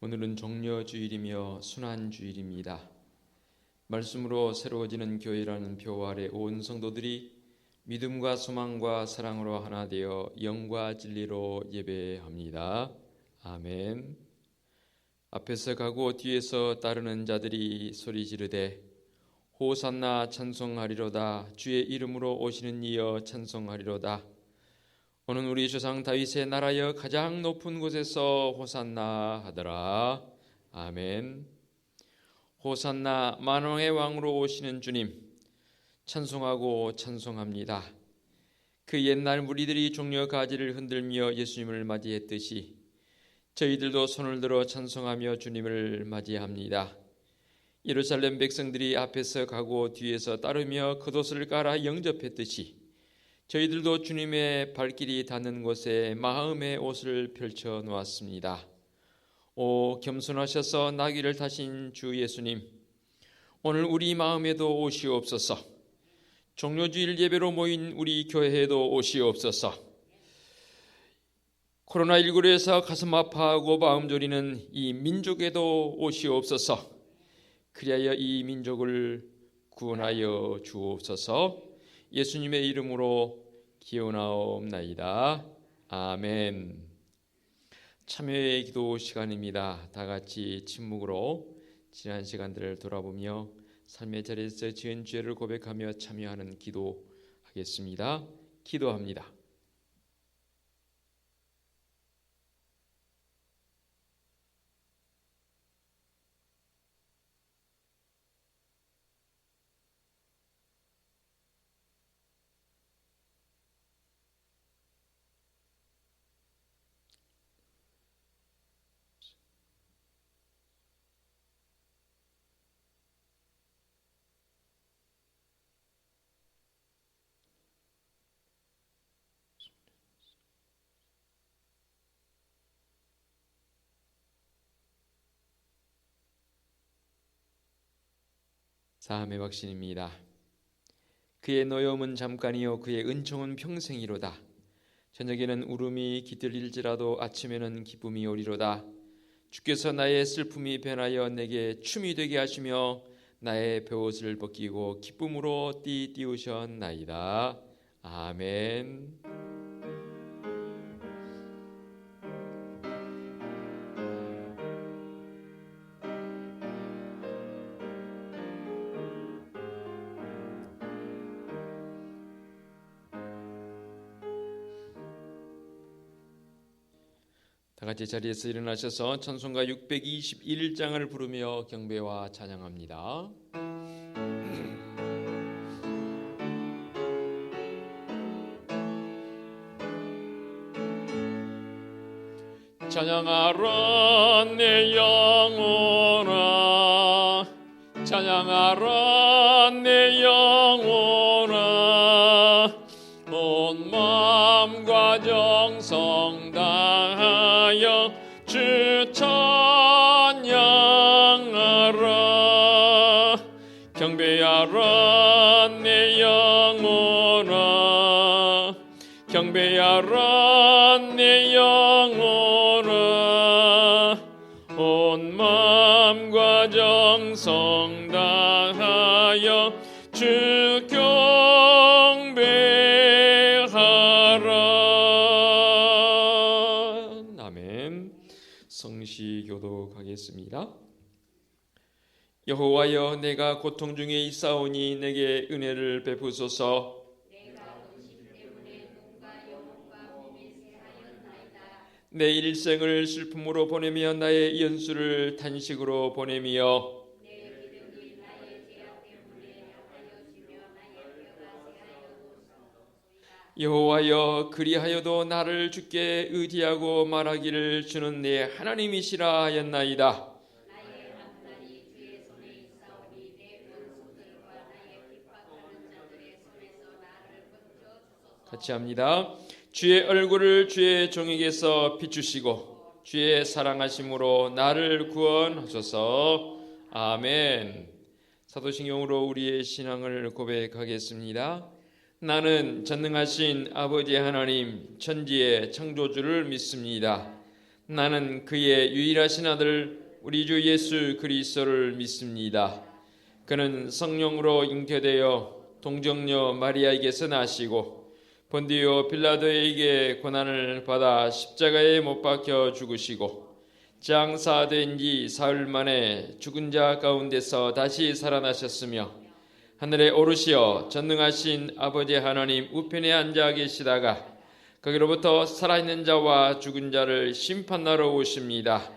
오늘은 종려주일이며 순환주일입니다. 말씀으로 새로워지는 교회라는 표 아래 온 성도들이 믿음과 소망과 사랑으로 하나 되어 영과 진리로 예배합니다. 아멘. 앞에서 가고 뒤에서 따르는 자들이 소리 지르되 호산나 찬송하리로다. 주의 이름으로 오시는 이여 찬송하리로다. 오는 우리 조상 다윗의 나라여 가장 높은 곳에서 호산나 하더라. 아멘. 호산나 만왕의 왕으로 오시는 주님 찬송하고 찬송합니다. 그 옛날 무리들이 종려 가지를 흔들며 예수님을 맞이했듯이 저희들도 손을 들어 찬송하며 주님을 맞이합니다. 예루살렘 백성들이 앞에서 가고 뒤에서 따르며 겉옷을 깔아 영접했듯이 저희들도 주님의 발길이 닿는 곳에 마음의 옷을 펼쳐 놓았습니다. 오 겸손하셔서 나귀를 타신 주 예수님, 오늘 우리 마음에도 오시옵소서. 종료주일 예배로 모인 우리 교회에도 오시옵소서. 코로나19로 해서 가슴 아파하고 마음 졸이는 이 민족에도 오시옵소서. 그리하여 이 민족을 구원하여 주옵소서. 예수님의 이름으로 기원하옵나이다. 아멘. 참여의 기도 시간입니다. 다 같이 침묵으로 지난 시간들을 돌아보며 삶의 자리에서 지은 죄를 고백하며 참여하는 기도하겠습니다. 기도합니다. 사함의 확신입니다. 그의 노여움은 잠깐이요 그의 은총은 평생이로다. 저녁에는 울음이 깃들일지라도 아침에는 기쁨이 오리로다. 주께서 나의 슬픔이 변하여 내게 춤이 되게 하시며 나의 베옷을 벗기고 기쁨으로 띠우셨나이다. 아멘. 다 같이 자리에서 일어나셔서 찬송가 621장을 부르며 경배와 찬양합니다. 찬양하라 내 영혼아, 찬양하라 내 영혼아, 온 마음과 정성 다하여 주 찬양하라. 경배하라 내 영혼아, 경배하라 내 영혼아, 온 마음과 정성 다하여 주 경배하라. 아멘. 성시 교독하겠습니다. 여호와여, 내가 고통 중에 있사오니 내게 은혜를 베푸소서. 내 일생을 슬픔으로 보내며 나의 연수를 탄식으로 보내며 여호와여, 그리하여도 나를 주께 의지하고 말하기를 주는 내 하나님이시라 하였나이다. 같이 합니다. 주의 얼굴을 주의 종에게서 비추시고 주의 사랑하심으로 나를 구원하소서. 아멘. 사도신경으로 우리의 신앙을 고백하겠습니다. 나는 전능하신 아버지 하나님 천지의 창조주를 믿습니다. 나는 그의 유일하신 아들 우리 주 예수 그리스도를 믿습니다. 그는 성령으로 잉태되어 동정녀 마리아에게서 나시고 본디오 빌라도에게 고난을 받아 십자가에 못 박혀 죽으시고 장사된 지 사흘 만에 죽은 자 가운데서 다시 살아나셨으며 하늘에 오르시어 전능하신 아버지 하나님 우편에 앉아 계시다가 거기로부터 살아있는 자와 죽은 자를 심판하러 오십니다.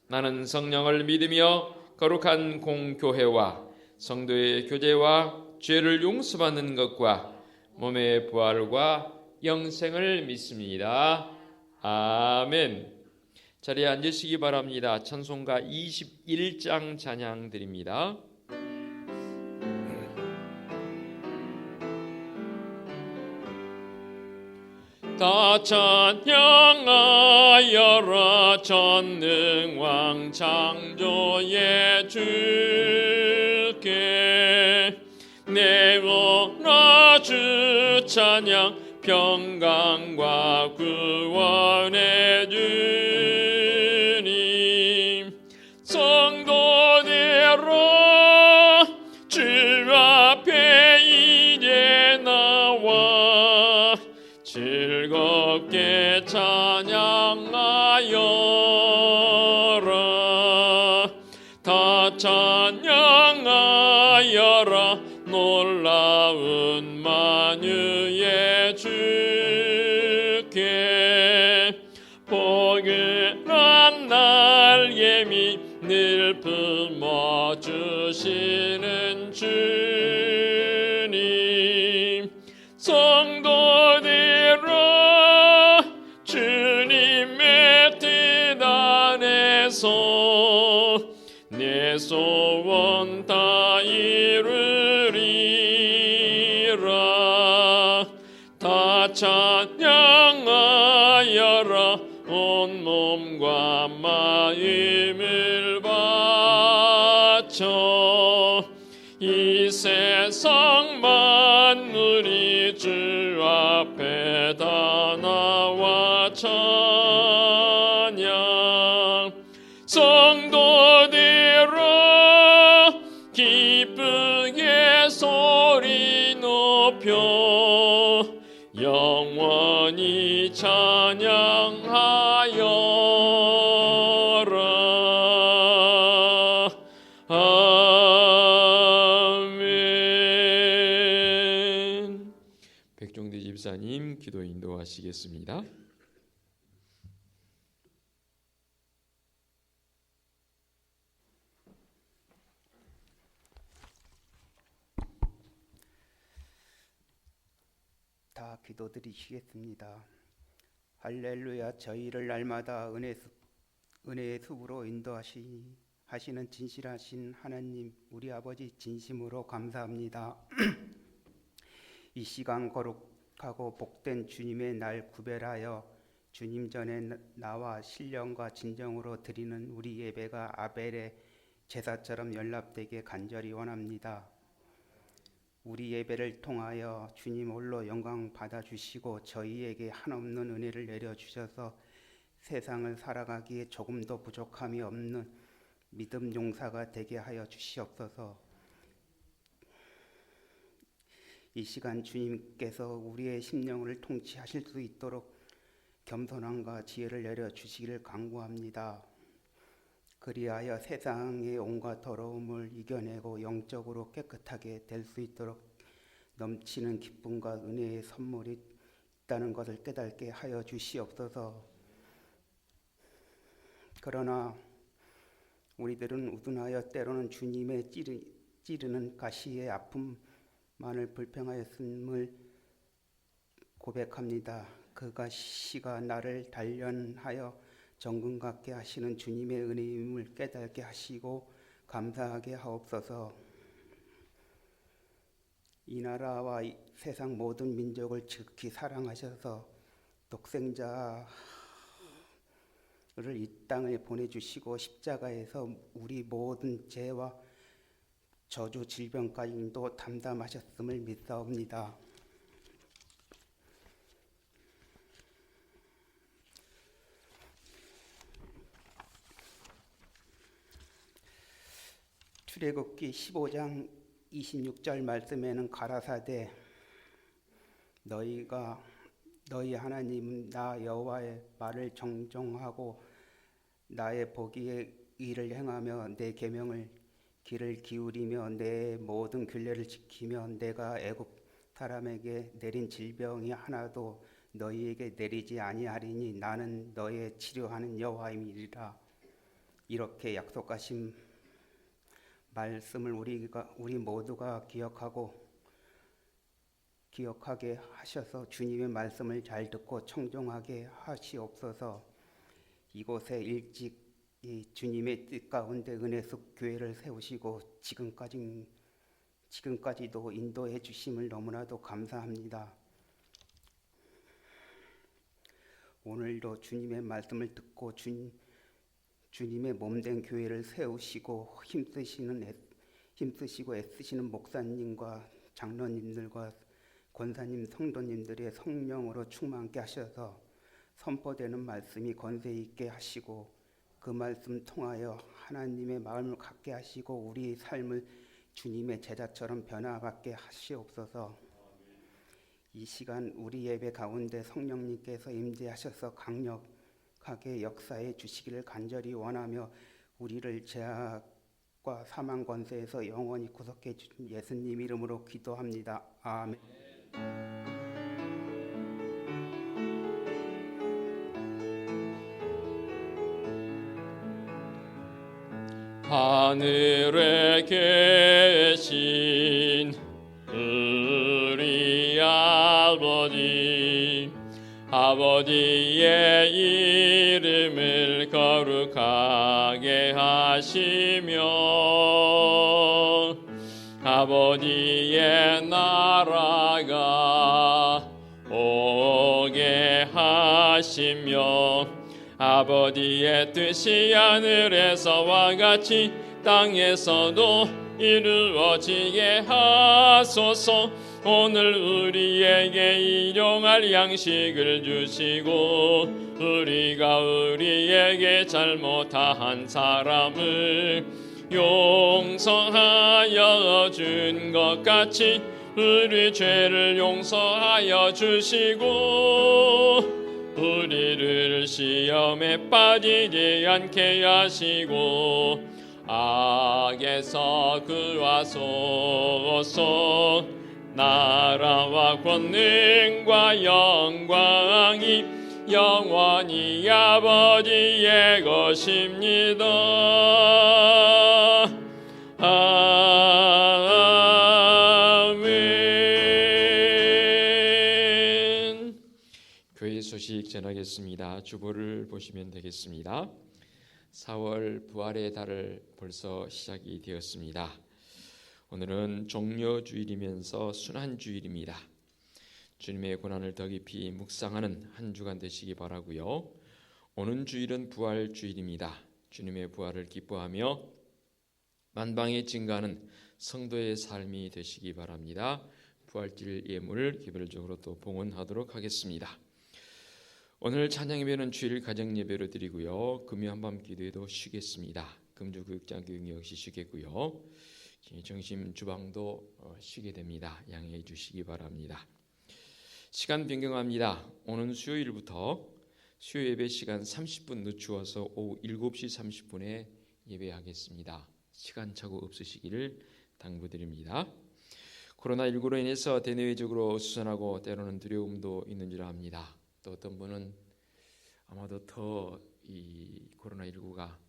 나는 성령을 믿으며 거룩한 공교회와 성도의 교제와 죄를 용서받는 것과 몸의 부활과 영생을 믿습니다. 아멘. 자리에 앉으시기 바랍니다. 찬송가 21장 찬양 드립니다. 다 찬양하여라 전능왕 창조의 주께 내오라 주 찬양 평강과 구원의 주님 성도들아 주 앞에 이제 나와 즐겁게 찬양하여라 다 찬양하여라 놀라운 만유의 주께 포근한 날개미 늘 품어주시는 주님 성도들아 주님의 뜻 안에서 내 소원 다 이루리라 다 찬양하여라 온 몸과 마음을 바쳐 이 세상 만물이 주 앞에 다 나와 찬양 성도들아 기쁘게 소리 높여 영원히 찬양하여라 아멘. 백종대 집사님 기도 인도하시겠습니다. 다 기도드리시겠습니다. 할렐루야. 저희를 날마다 은혜의 숲으로 인도하시는 진실하신 하나님 우리 아버지 진심으로 감사합니다. 이 시간 거룩하고 복된 주님의 날 구별하여 주님 전에 나와 신령과 진정으로 드리는 우리 예배가 아벨의 제사처럼 연락되게 간절히 원합니다. 우리 예배를 통하여 주님 홀로 영광 받아주시고 저희에게 한없는 은혜를 내려주셔서 세상을 살아가기에 조금도 부족함이 없는 믿음 용사가 되게 하여 주시옵소서. 이 시간 주님께서 우리의 심령을 통치하실 수 있도록 겸손함과 지혜를 내려주시기를 간구합니다. 그리하여 세상의 온갖 더러움을 이겨내고 영적으로 깨끗하게 될 수 있도록 넘치는 기쁨과 은혜의 선물이 있다는 것을 깨닫게 하여 주시옵소서. 그러나 우리들은 우둔하여 때로는 주님의 찌르는 가시의 아픔만을 불평하였음을 고백합니다. 그 가시가 나를 단련하여 정금 같게 하시는 주님의 은혜임을 깨닫게 하시고 감사하게 하옵소서. 이 나라와 이 세상 모든 민족을 지극히 사랑하셔서 독생자를 이 땅에 보내주시고 십자가에서 우리 모든 죄와 저주 질병까지도 담당하셨음을 믿사옵니다. 출애굽기 15장 26절 말씀에는 가라사대 너희 하나님 나 여호와의 말을 정정하고 나의 보기에 의를 행하며 내 계명을 귀를 기울이며 내 모든 규례를 지키며 내가 애굽 사람에게 내린 질병이 하나도 너희에게 내리지 아니하리니 나는 너의 치료하는 여호와임이니라. 이렇게 약속하신 말씀을 우리 모두가 기억하게 하셔서 주님의 말씀을 잘 듣고 청종하게 하시옵소서. 이곳에 일찍 이 주님의 뜻 가운데 은혜숲 교회를 세우시고 지금까지도 인도해 주심을 너무나도 감사합니다. 오늘도 주님의 말씀을 듣고 주님의 몸된 교회를 세우시고 힘쓰시고 애쓰시는 목사님과 장로님들과 권사님, 성도님들의 성령으로 충만케 하셔서 선포되는 말씀이 권세 있게 하시고 그 말씀 통하여 하나님의 마음을 갖게 하시고 우리 삶을 주님의 제자처럼 변화받게 하시옵소서. 이 시간 우리 예배 가운데 성령님께서 임재하셔서 강력하게 역사해 주시기를 간절히 원하며 우리를 죄악과 사망 권세에서 영원히 구속해 주신 예수님 이름으로 기도합니다. 아멘. 하늘에 계신 우리 아버지의 이름을 거룩하게 하시며 아버지의 나라가 오게 하시며 아버지의 뜻이 하늘에서와 같이 땅에서도 이루어지게 하소서. 오늘 우리에게 일용할 양식을 주시고 우리가 우리에게 잘못한 사람을 용서하여 준 것 같이 우리 죄를 용서하여 주시고 우리를 시험에 빠지지 않게 하시고 악에서 구하소서. 나라와 권능과 영광이 영원히 아버지의 것입니다. 아멘. 교회 소식 전하겠습니다. 주보를 보시면 되겠습니다. 4월 부활의 달을 벌써 시작이 되었습니다. 오늘은 종려주일이면서 순환주일입니다. 주님의 고난을 더 깊이 묵상하는 한 주간 되시기 바라고요. 오는 주일은 부활주일입니다. 주님의 부활을 기뻐하며 만방에 증가하는 성도의 삶이 되시기 바랍니다. 부활절 예물을 개별적으로 또 봉헌하도록 하겠습니다. 오늘 찬양 예배는 주일 가정 예배로 드리고요. 금요 한밤 기도에도 쉬겠습니다. 금주 교육장 교육 역시 쉬겠고요. 정심 주방도 쉬게 됩니다. 양해해 주시기 바랍니다. 시간 변경합니다. 오는 수요일부터 수요 예배 시간 30분 늦추어서 오후 7시 30분에 예배하겠습니다. 시간착오 없으시기를 당부드립니다. 코로나19로 인해서 대내외적으로 수선하고 때로는 두려움도 있는 줄 압니다. 또 어떤 분은 아마도 더 이 코로나19가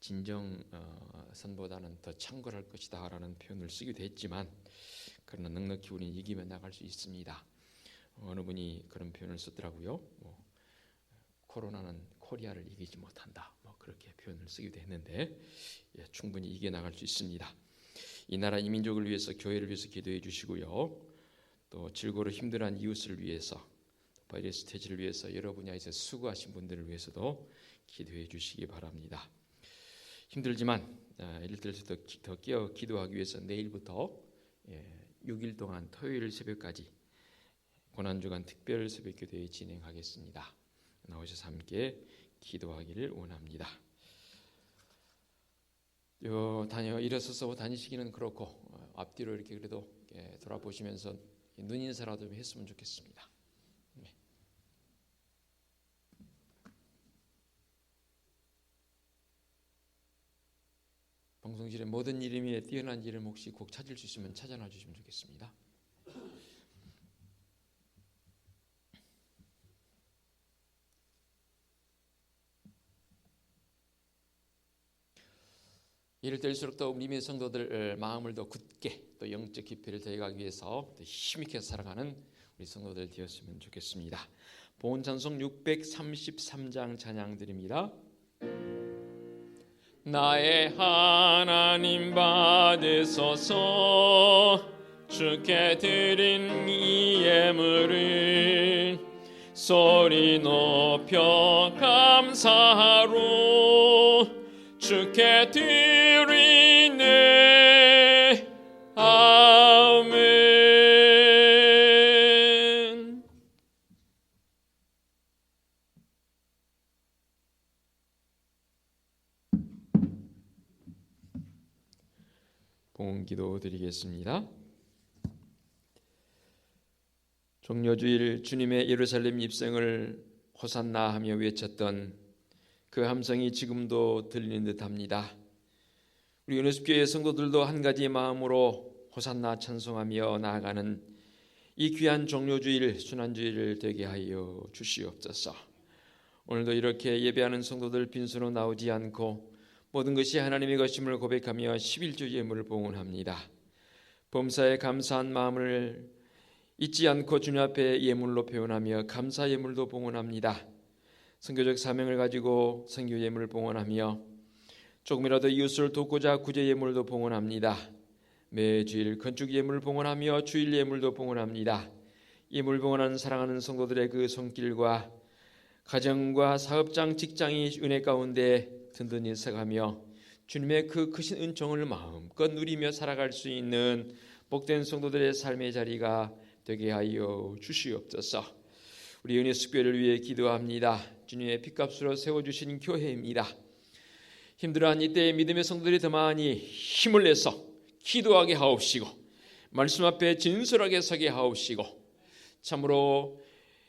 진정선보다는 더 창궐할 것이다 라는 표현을 쓰기도 했지만 그러나 넉넉히 우리는 이기며 나갈 수 있습니다. 어느 분이 그런 표현을 썼더라고요. 코로나는 코리아를 이기지 못한다. 그렇게 표현을 쓰기도 했는데 충분히 이겨나갈 수 있습니다. 이 나라 이 민족을 위해서 교회를 위해서 기도해 주시고요. 또 질고로 힘들어한 이웃을 위해서 바이러스 퇴치를 위해서 여러 분야에서 수고하신 분들을 위해서도 기도해 주시기 바랍니다. 힘들지만 이를 들어서 더 깨어 기도하기 위해서 내일부터 6일 동안 토요일 새벽까지 고난주간 특별 새벽기도회 진행하겠습니다. 나오셔서 함께 기도하기를 원합니다. 일어서서 다니시기는 그렇고 앞뒤로 이렇게 그래도 돌아보시면서 눈인사라도 좀 했으면 좋겠습니다. 네. 방송실에 모든 이름에 뛰어난 이름 혹시 꼭 찾을 수 있으면 찾아놔 주시면 좋겠습니다. 이럴 때일수록 더욱 믿음의 성도들 마음을 더 굳게 또 영적 깊이를 더해가기 위해서 더 힘있게 살아가는 우리 성도들 되었으면 좋겠습니다. 보은 찬송 633장 찬양 드립니다. 나의 하나님 받으소서 주께 드린 이 예물을 소리 높여 감사로 주께 드리네. 아멘. 봉헌기도 드리겠습니다. 종려주일 주님의 예루살렘 입성을 호산나 하며 외쳤던 그 함성이 지금도 들리는 듯합니다. 우리 은혜숲교회 성도들도 한 가지 마음으로 호산나 찬송하며 나아가는 이 귀한 종료주일 순환주일을 되게 하여 주시옵소서. 오늘도 이렇게 예배하는 성도들 빈손으로 나오지 않고 모든 것이 하나님의 것임을 고백하며 11조 예물을 봉헌합니다. 범사에 감사한 마음을 잊지 않고 주님 앞에 예물로 표현하며 감사 예물도 봉헌합니다. 선교적 사명을 가지고 선교 예물을 봉헌하며 조금이라도 이웃을 돕고자 구제 예물도 봉헌합니다. 매주일 건축 예물을 봉헌하며 주일 예물도 봉헌합니다. 예물 봉헌하는 사랑하는 성도들의 그 손길과 가정과 사업장 직장이 은혜 가운데 든든히 서가며 주님의 그 크신 은총을 마음껏 누리며 살아갈 수 있는 복된 성도들의 삶의 자리가 되게 하여 주시옵소서. 우리 은혜숲교회를 위해 기도합니다. 주님의 핏값으로 세워주신 교회입니다. 힘들어한 이때에 믿음의 성도들이 더 많이 힘을 내서 기도하게 하옵시고 말씀 앞에 진솔하게 서게 하옵시고 참으로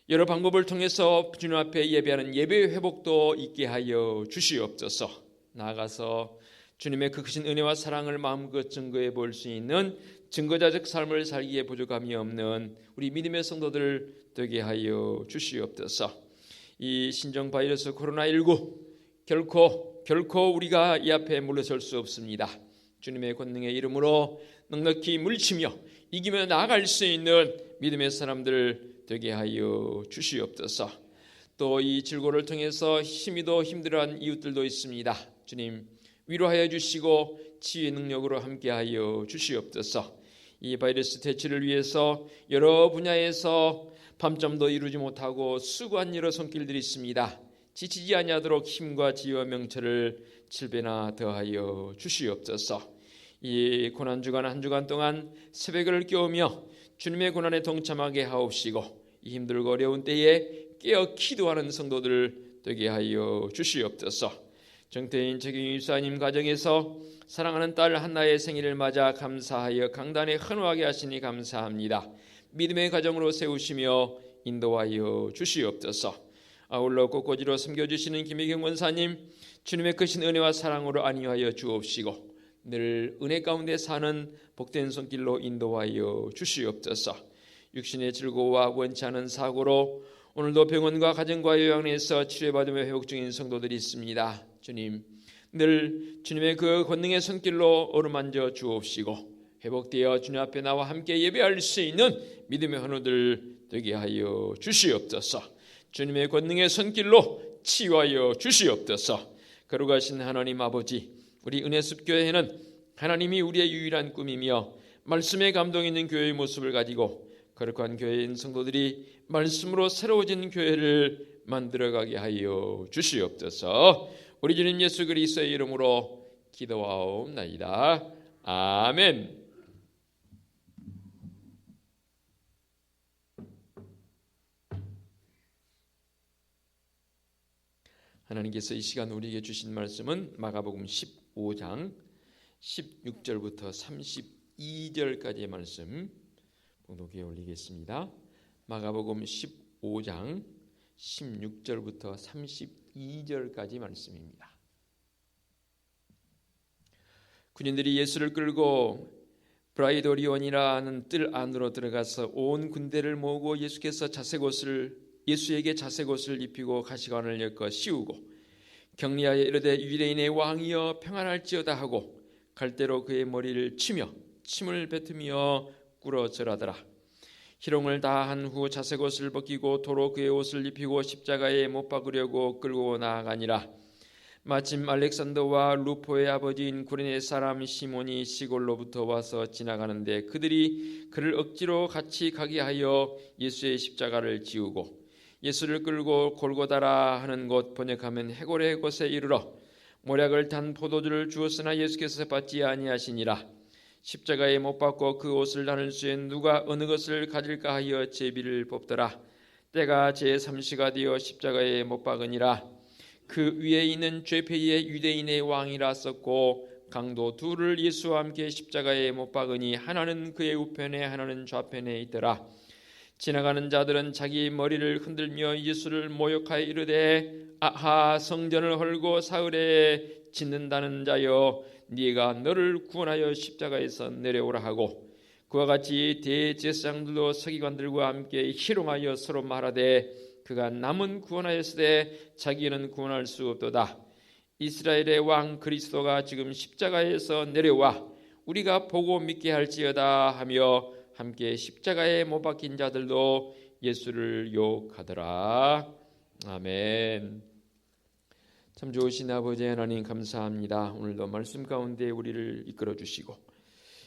여러 방법을 통해서 주님 앞에 예배하는 예배의 회복도 있게 하여 주시옵소서. 나아가서 주님의 그 크신 은혜와 사랑을 마음껏 증거해 볼 수 있는 증거자적 삶을 살기에 부족함이 없는 우리 믿음의 성도들 되게 하여 주시옵소서. 이 신종 바이러스 코로나19 결코 우리가 이 앞에 물러설 수 없습니다. 주님의 권능의 이름으로 넉넉히 물리치며 이기며 나아갈 수 있는 믿음의 사람들 되게 하여 주시옵소서. 또 이 질고를 통해서 힘이도 힘들어한 이웃들도 있습니다. 주님 위로하여 주시고 치유의 능력으로 함께하여 주시옵소서. 이 바이러스 대치를 위해서 여러 분야에서 밤잠도 이루지 못하고 수고한 여러 손길들이 있습니다. 지치지 아니하도록 힘과 지혜와 명철을 7배나 더하여 주시옵소서. 이 고난주간 한 주간 동안 새벽을 깨우며 주님의 고난에 동참하게 하옵시고 이 힘들고 어려운 때에 깨어 기도하는 성도들 되게 하여 주시옵소서. 정태인 최경희 유사님 가정에서 사랑하는 딸 한나의 생일을 맞아 감사하여 강단에 헌화하게 하시니 감사합니다. 믿음의 가정으로 세우시며 인도하여 주시옵소서. 아울러 꽃꽂이로 섬겨주시는 김혜경 원사님 주님의 크신 은혜와 사랑으로 안위하여 주옵시고 늘 은혜 가운데 사는 복된 손길로 인도하여 주시옵소서. 육신의 질고와 원치 않은 사고로 오늘도 병원과 가정과 요양원에서 치료받으며 회복 중인 성도들이 있습니다. 주님 늘 주님의 그 권능의 손길로 어루만져 주옵시고 회복되어 주님 앞에 나와 함께 예배할 수 있는 믿음의 헌우들 되게 하여 주시옵소서. 주님의 권능의 손길로 치유하여 주시옵소서. 거룩하신 하나님 아버지, 우리 은혜숲교회는 하나님이 우리의 유일한 꿈이며 말씀에 감동 있는 교회의 모습을 가지고 거룩한 교회인 성도들이 말씀으로 새로워진 교회를 만들어가게 하여 주시옵소서. 우리 주님 예수 그리스도의 이름으로 기도하옵나이다. 아멘. 하나님께서 이 시간 우리에게 주신 말씀은 마가복음 15장 16절부터 32절까지의 말씀 봉독에 올리겠습니다. 마가복음 15장 16절부터 32절까지 말씀입니다. 군인들이 예수를 끌고 브라이도리온이라는 뜰 안으로 들어가서 온 군대를 모으고 예수에게 자색옷을 입히고 가시관을 엮어 씌우고 격리하여 이르되 유대인의 왕이여 평안할지어다 하고 갈대로 그의 머리를 치며 침을 뱉으며 꿇어 절하더라. 희롱을 다 한 후 자색옷을 벗기고 도로 그의 옷을 입히고 십자가에 못 박으려고 끌고 나아가니라. 마침 알렉산더와 루포의 아버지인 구레네 사람 시몬이 시골로부터 와서 지나가는데 그들이 그를 억지로 같이 가게 하여 예수의 십자가를 지우고 예수를 끌고 골고다라 하는 곳, 번역하면 해골의 곳에 이르러 모략을 탄 포도주를 주었으나 예수께서 받지 아니하시니라. 십자가에 못 박고 그 옷을 나눌 수에 누가 어느 것을 가질까 하여 제비를 뽑더라. 때가 제3시가 되어 십자가에 못 박으니라. 그 위에 있는 죄패의 유대인의 왕이라 썼고 강도 둘을 예수와 함께 십자가에 못 박으니 하나는 그의 우편에 하나는 좌편에 있더라. 지나가는 자들은 자기 머리를 흔들며 예수를 모욕하여 이르되 아하 성전을 헐고 사흘에 짓는다는 자여 네가 너를 구원하여 십자가에서 내려오라 하고 그와 같이 대제사장들도 서기관들과 함께 희롱하여 서로 말하되 그가 남은 구원하였으되 자기는 구원할 수 없도다. 이스라엘의 왕 그리스도가 지금 십자가에서 내려와 우리가 보고 믿게 할지어다 하며 함께 십자가에 못 박힌 자들도 예수를 욕하더라. 아멘. 참 좋으신 아버지 하나님 감사합니다. 오늘도 말씀 가운데 우리를 이끌어 주시고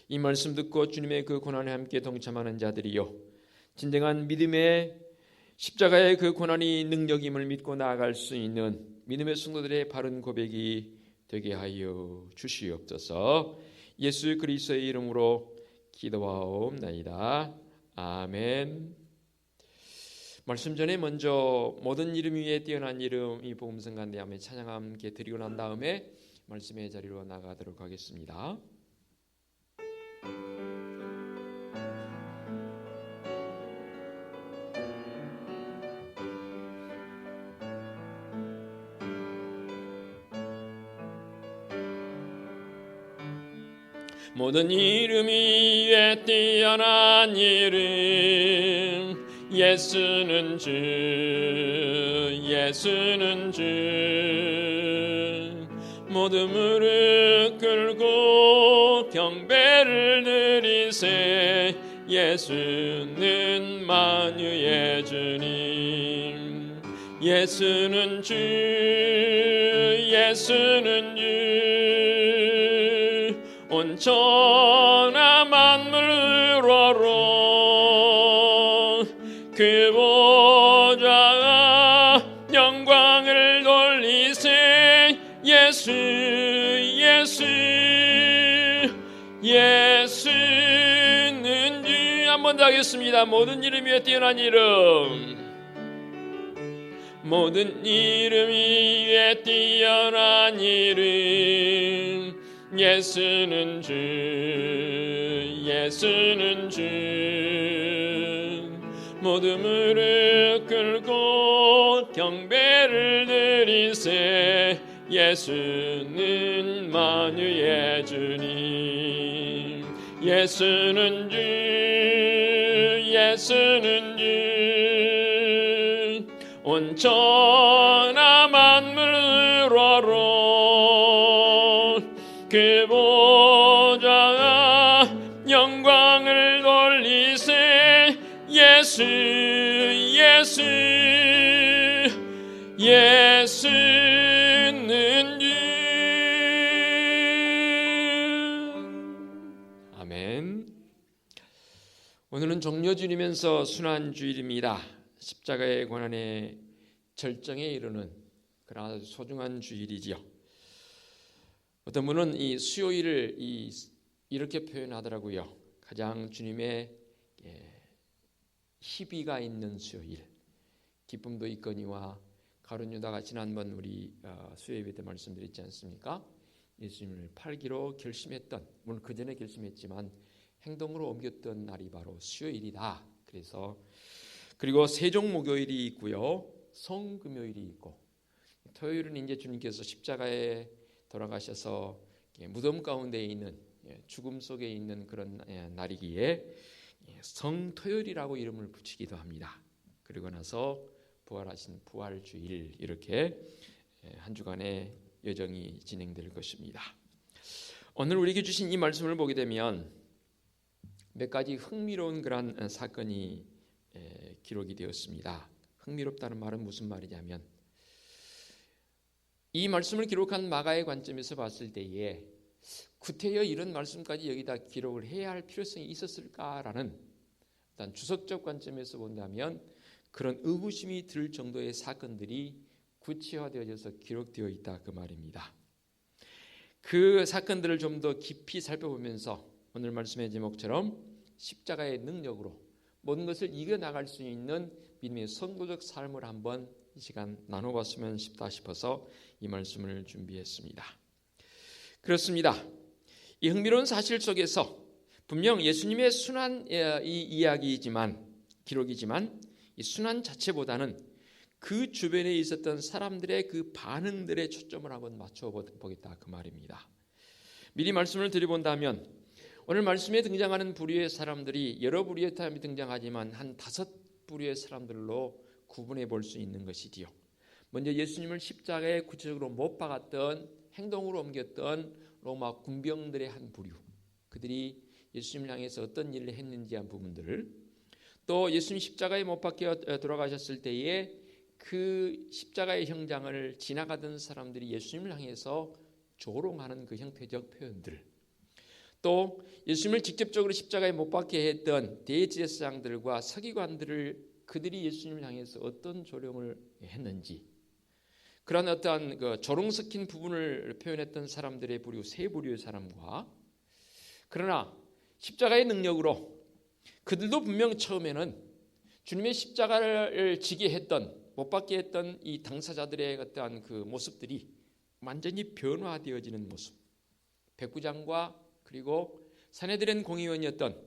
이 말씀 듣고 주님의 그 고난에 함께 동참하는 자들이요 진정한 믿음의 십자가의 그 고난이 능력임을 믿고 나아갈 수 있는 믿음의 성도들의 바른 고백이 되게 하여 주시옵소서. 예수 그리스도의 이름으로 기도하옵나이다. 아멘. 말씀 전에 먼저 모든 이름 위에 뛰어난 이름 이 복음성 가운데 함께 찬양 함께 드리고 난 다음에 말씀의 자리로 나가도록 하겠습니다. 모든 이름 위에 뛰어난 이름 예수는 주 예수는 주 모든 무릎 꿇고 경배를 드리세 예수는 만유의 주님 예수는 주 예수는 주 온 천하 만물으로 그 보좌 영광을 돌리세 예수 예수 예수는 주 한번 더 하겠습니다. 모든 이름 위에 뛰어난 이름 모든 이름 위에 뛰어난 이름 예수는 주 예수는 주 모든 무릎 꿇고 경배를 드리세 예수는 만유의 주님 예수는 주 예수는 주 온 천하 만물으로 그 보좌 영광을 돌리세 예수 예수 예수는 주 아멘. 오늘은 종려주일이면서 순환주일입니다. 십자가의 고난의 절정에 이르는 그러나 아주 소중한 주일이지요. 어떤 분은 이 수요일을 이렇게 표현하더라고요. 가장 주님의 희비가 있는 수요일, 기쁨도 있거니와 가룟 유다가 지난번 우리 수요 예배 때 말씀드렸지 않습니까? 예수님을 팔기로 결심했던, 물론 그 전에 결심했지만 행동으로 옮겼던 날이 바로 수요일이다. 그리고 세종목요일이 있고요, 성금요일이 있고, 토요일은 이제 주님께서 십자가에 돌아가셔서 무덤 가운데 있는, 죽음 속에 있는 그런 날이기에 성토요일이라고 이름을 붙이기도 합니다. 그리고 나서 부활하신 부활주일, 이렇게 한 주간의 여정이 진행될 것입니다. 오늘 우리에게 주신 이 말씀을 보게 되면 몇 가지 흥미로운 그런 사건이 기록이 되었습니다. 흥미롭다는 말은 무슨 말이냐면, 이 말씀을 기록한 마가의 관점에서 봤을 때에 구태여 이런 말씀까지 여기다 기록을 해야 할 필요성이 있었을까라는 일단 주석적 관점에서 본다면 그런 의구심이 들 정도의 사건들이 구체화되어져서 기록되어 있다, 그 말입니다. 그 사건들을 좀 더 깊이 살펴보면서 오늘 말씀의 제목처럼 십자가의 능력으로 모든 것을 이겨나갈 수 있는 믿음의 선도적 삶을 한번 이 시간 나눠봤으면 싶어서 이 말씀을 준비했습니다. 그렇습니다. 이 흥미로운 사실 속에서 분명 예수님의 순환 이 이야기이지만, 기록이지만 이 순환 자체보다는 그 주변에 있었던 사람들의 그 반응들에 초점을 한번 맞춰보겠다, 그 말입니다. 미리 말씀을 드려본다면 오늘 말씀에 등장하는 부류의 사람들이 여러 부류의 사람이 등장하지만 한 5부류의 사람들로 구분해 볼 수 있는 것이지요. 먼저 예수님을 십자가에 구체적으로 못 박았던, 행동으로 옮겼던 로마 군병들의 한 부류, 그들이 예수님을 향해서 어떤 일을 했는지 한 부분들을, 또 예수님 십자가에 못 박혀 돌아가셨을 때에 그 십자가의 형장을 지나가던 사람들이 예수님을 향해서 조롱하는 그 형태적 표현들, 또 예수님을 직접적으로 십자가에 못 박게 했던 대제사장들과 서기관들을 그들이 예수님을 향해서 어떤 조롱을 했는지, 그런 어떠한 그 조롱 섞인 부분을 표현했던 사람들의 부류, 세 부류의 사람과, 그러나 십자가의 능력으로 그들도 분명 처음에는 주님의 십자가를 지게 했던, 못 박게 했던 이 당사자들의 어떠한 그 모습들이 완전히 변화되어지는 모습, 백부장과 그리고 산헤드린 공의원이었던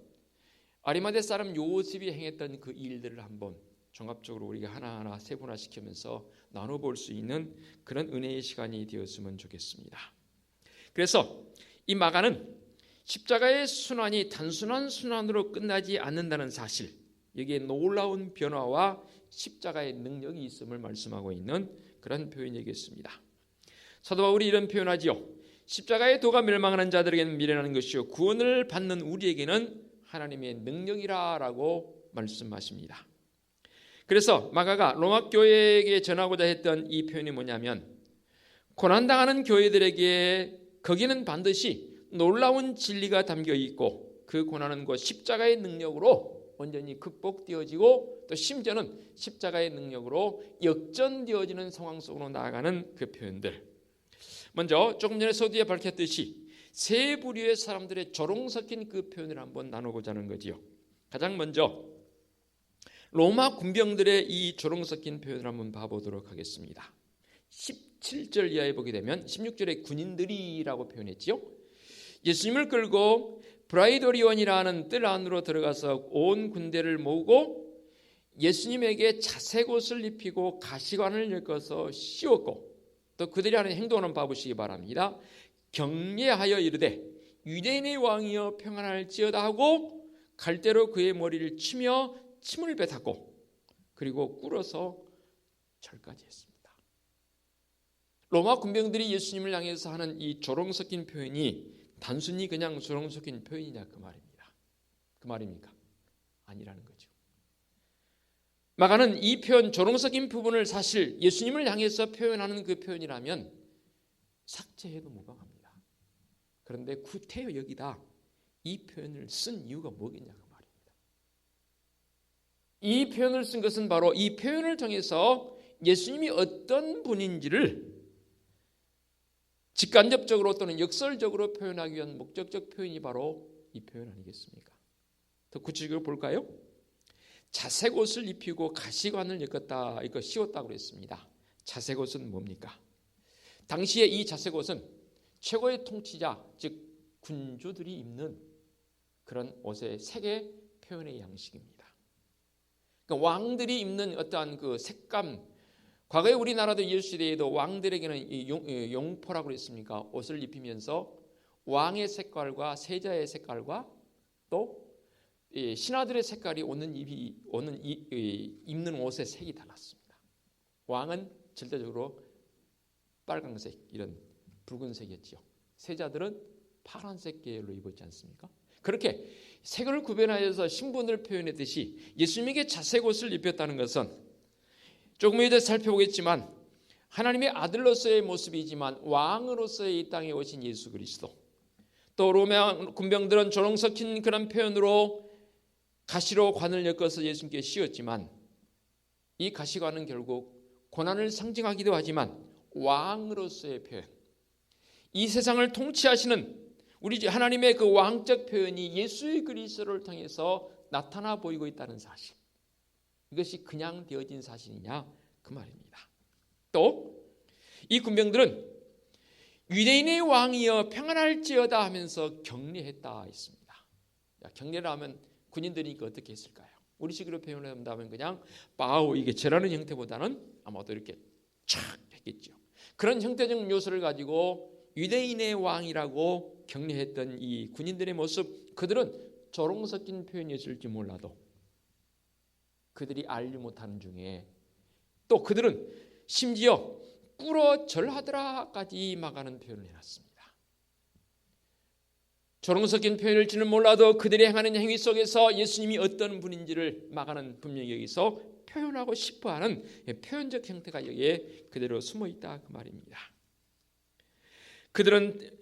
아리마대 사람 요셉이 행했던 그 일들을 한번 종합적으로 우리가 하나하나 세분화시키면서 나눠볼 수 있는 그런 은혜의 시간이 되었으면 좋겠습니다. 그래서 이 마가는 십자가의 순환이 단순한 순환으로 끝나지 않는다는 사실, 여기에 놀라운 변화와 십자가의 능력이 있음을 말씀하고 있는 그런 표현이겠습니다. 사도 바울이 이런 표현하지요. 십자가의 도가 멸망하는 자들에게는 미련한 것이요 구원을 받는 우리에게는 하나님의 능력이라고 말씀하십니다. 그래서 마가가 로마 교회에게 전하고자 했던 이 표현이 뭐냐면, 고난당하는 교회들에게 거기는 반드시 놀라운 진리가 담겨 있고 그 고난은 곧 십자가의 능력으로 온전히 극복되어지고 또 심지어는 십자가의 능력으로 역전되어지는 상황 속으로 나아가는 그 표현들. 먼저 조금 전에 서두에 밝혔듯이 세 부류의 사람들의 조롱 섞인 그 표현을 한번 나누고자 하는 거지요. 가장 먼저 로마 군병들의 이 조롱 섞인 표현을 한번 봐보도록 하겠습니다. 17절 이하에 보게 되면 16절에 군인들이라고 표현했지요. 예수님을 끌고 브라이도리온이라는 뜰 안으로 들어가서 온 군대를 모으고 예수님에게 자색 옷을 입히고 가시관을 엮어서 씌웠고, 또 그들이 하는 행동을 봐보시기 바랍니다. 경례하여 이르되 유대인의 왕이여 평안할지어다 하고 갈대로 그의 머리를 치며 침을 뱉었고 그리고 꿇어서 절까지 했습니다. 로마 군병들이 예수님을 향해서 하는 이 조롱 섞인 표현이 단순히 그냥 조롱 섞인 표현이냐, 그 말입니다. 그 말입니까? 아니라는 거죠. 마가는 이 표현, 조롱 섞인 부분을 사실 예수님을 향해서 표현하는 그 표현이라면 삭제해도 무방합니다. 그런데 구태여 여기다 이 표현을 쓴 이유가 뭐겠냐, 그 말입니다. 이 표현을 쓴 것은 바로 이 표현을 통해서 예수님이 어떤 분인지를 직간접적으로 또는 역설적으로 표현하기 위한 목적적 표현이 바로 이 표현 아니겠습니까? 더 구체적으로 볼까요? 자색 옷을 입히고 가시관을 엮었다, 이거 씌웠다고 그랬습니다. 자색 옷은 뭡니까? 당시에 이 자색 옷은 최고의 통치자, 즉 군주들이 입는 그런 옷의 색의 표현의 양식입니다. 그러니까 왕들이 입는 어떠한 그 색감, 과거에 우리나라도 예수시대에도 왕들에게는 용포라고 그랬습니까? 옷을 입히면서 왕의 색깔과 세자의 색깔과 또 신하들의 색깔이 입는 옷의 색이 달랐습니다. 왕은 절대적으로 빨강색, 이런 붉은색이었지요. 세자들은 파란색 계열로 입었지 않습니까? 그렇게 색을 구별하여서 신분을 표현했듯이 예수님에게 자색 옷을 입혔다는 것은 조금 이따 살펴보겠지만 하나님의 아들로서의 모습이지만 왕으로서의 이 땅에 오신 예수 그리스도, 또 로마 군병들은 조롱 섞인 그런 표현으로 가시로 관을 엮어서 예수님께 씌웠지만 이 가시관은 결국 고난을 상징하기도 하지만 왕으로서의 표현, 이 세상을 통치하시는 우리 하나님의 그 왕적 표현이 예수 그리스도를 통해서 나타나 보이고 있다는 사실, 이것이 그냥 되어진 사실이냐 그 말입니다. 또 이 군병들은 유대인의 왕이여 평안할지어다 하면서 격려했다 했습니다. 격려를 하면 군인들이니까 어떻게 했을까요? 우리식으로 표현한다면 그냥 바우, 이게 절하는 형태보다는 아마도 이렇게 촥 했겠죠. 그런 형태적 요소를 가지고 유대인의 왕이라고 격려했던 이 군인들의 모습, 그들은 조롱 섞인 표현이었을지 몰라도 그들이 알지 못하는 중에 또 그들은 심지어 꿇어 절하더라까지 막하는 표현을 해놨습니다. 조롱 섞인 표현일지는 몰라도 그들이 행하는 행위 속에서 예수님이 어떤 분인지를 막하는 분명히 여기서 표현하고 싶어하는 표현적 형태가 여기에 그대로 숨어있다 그 말입니다. 그들은